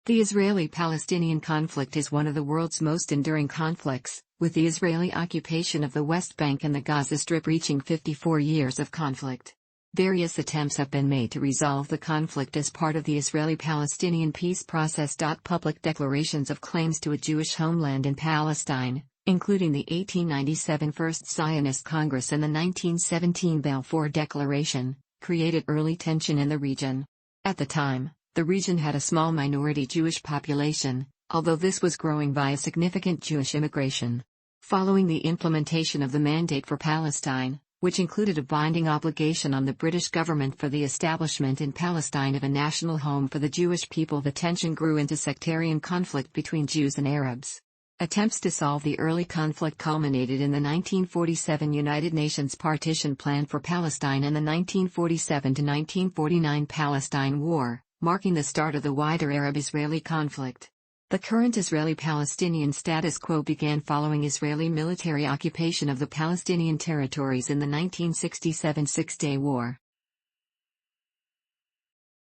The Israeli-Palestinian conflict is one of the world's most enduring conflicts, with the Israeli occupation of the West Bank and the Gaza Strip reaching 54 years of conflict. Various attempts have been made to resolve the conflict as part of the Israeli-Palestinian peace process.Public declarations of claims to a Jewish homeland in Palestine, including the 1897 First Zionist Congress and the 1917 Balfour Declaration, created early tension in the region. At the time, the region had a small minority Jewish population, although this was growing via significant Jewish immigration. Following the implementation of the Mandate for Palestine, which included a binding obligation on the British government for the establishment in Palestine of a national home for the Jewish people, the tension grew into sectarian conflict between Jews and Arabs. Attempts to solve the early conflict culminated in the 1947 United Nations Partition Plan for Palestine and the 1947–1949 Palestine War, marking the start of the wider Arab-Israeli conflict. The current Israeli-Palestinian status quo began following Israeli military occupation of the Palestinian territories in the 1967 Six-Day War.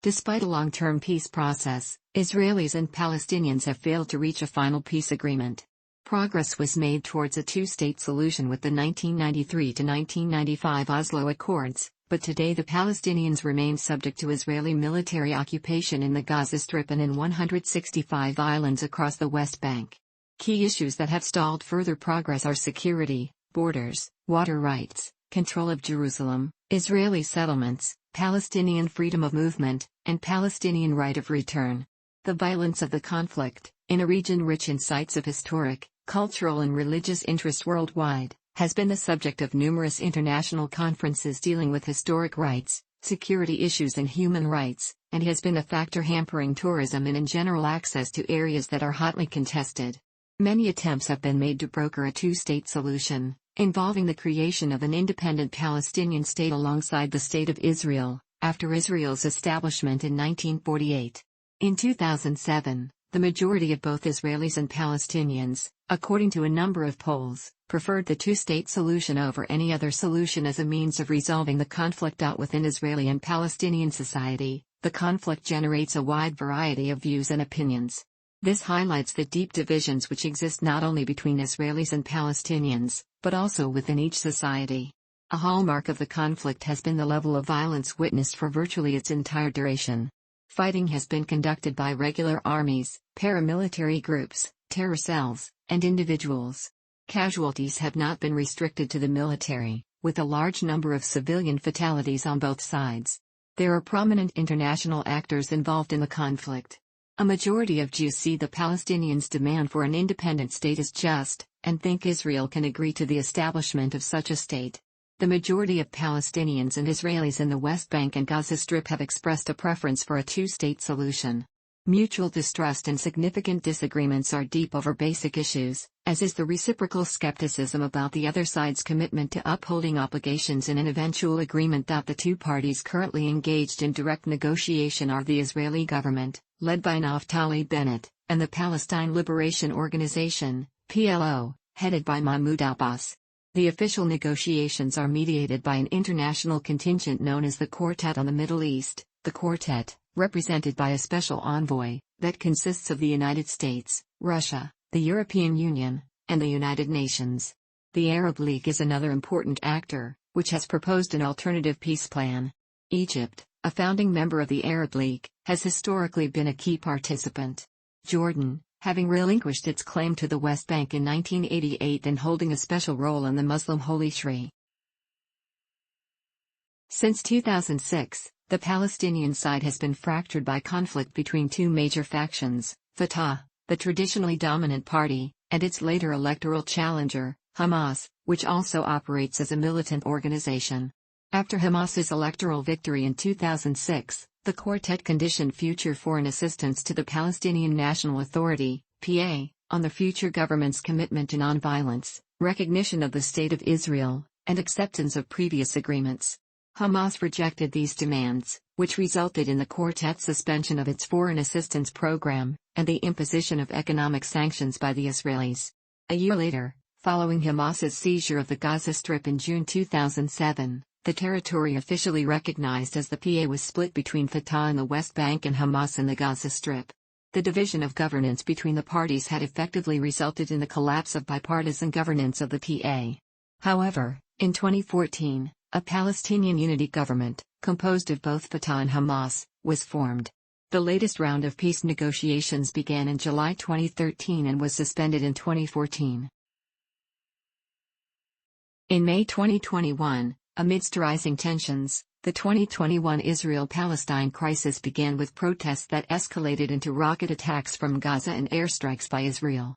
Despite a long-term peace process, Israelis and Palestinians have failed to reach a final peace agreement. Progress was made towards a two-state solution with the 1993–1995 Oslo Accords, but today the Palestinians remain subject to Israeli military occupation in the Gaza Strip and in 165 islands across the West Bank. Key issues that have stalled further progress are security, borders, water rights, control of Jerusalem, Israeli settlements, Palestinian freedom of movement, and Palestinian right of return. The violence of the conflict, in a region rich in sites of historic, cultural and religious interest worldwide, has been the subject of numerous international conferences dealing with historic rights, security issues and human rights, and has been a factor hampering tourism and in general access to areas that are hotly contested. Many attempts have been made to broker a two-state solution, involving the creation of an independent Palestinian state alongside the State of Israel, after Israel's establishment in 1948. In 2007, the majority of both Israelis and Palestinians, according to a number of polls, preferred the two-state solution over any other solution as a means of resolving the conflict. Within Israeli and Palestinian society, the conflict generates a wide variety of views and opinions. This highlights the deep divisions which exist not only between Israelis and Palestinians, but also within each society. A hallmark of the conflict has been the level of violence witnessed for virtually its entire duration. Fighting has been conducted by regular armies, paramilitary groups, terror cells, and individuals. Casualties have not been restricted to the military, with a large number of civilian fatalities on both sides. There are prominent international actors involved in the conflict. A majority of Jews see the Palestinians' demand for an independent state as just, and think Israel can agree to the establishment of such a state. The majority of Palestinians and Israelis in the West Bank and Gaza Strip have expressed a preference for a two-state solution. Mutual distrust and significant disagreements are deep over basic issues, as is the reciprocal skepticism about the other side's commitment to upholding obligations in an eventual agreement. The two parties currently engaged in direct negotiation are the Israeli government, led by Naftali Bennett, and the Palestine Liberation Organization, PLO, headed by Mahmoud Abbas. The official negotiations are mediated by an international contingent known as the Quartet on the Middle East, the Quartet, represented by a special envoy, that consists of the United States, Russia, the European Union, and the United Nations. The Arab League is another important actor, which has proposed an alternative peace plan. Egypt, a founding member of the Arab League, has historically been a key participant. Jordan, having relinquished its claim to the West Bank in 1988 and holding a special role in the Muslim Holy Trinity. Since 2006, the Palestinian side has been fractured by conflict between two major factions, Fatah, the traditionally dominant party, and its later electoral challenger, Hamas, which also operates as a militant organization. After Hamas's electoral victory in 2006, the Quartet conditioned future foreign assistance to the Palestinian National Authority, PA, on the future government's commitment to nonviolence, recognition of the State of Israel, and acceptance of previous agreements. Hamas rejected these demands, which resulted in the Quartet's suspension of its foreign assistance program, and the imposition of economic sanctions by the Israelis. A year later, following Hamas's seizure of the Gaza Strip in June 2007, the territory officially recognized as the PA was split between Fatah in the West Bank and Hamas in the Gaza Strip. The division of governance between the parties had effectively resulted in the collapse of bipartisan governance of the PA. However, in 2014, a Palestinian unity government, composed of both Fatah and Hamas, was formed. The latest round of peace negotiations began in July 2013 and was suspended in 2014. In May 2021, amidst rising tensions, the 2021 Israel-Palestine crisis began with protests that escalated into rocket attacks from Gaza and airstrikes by Israel.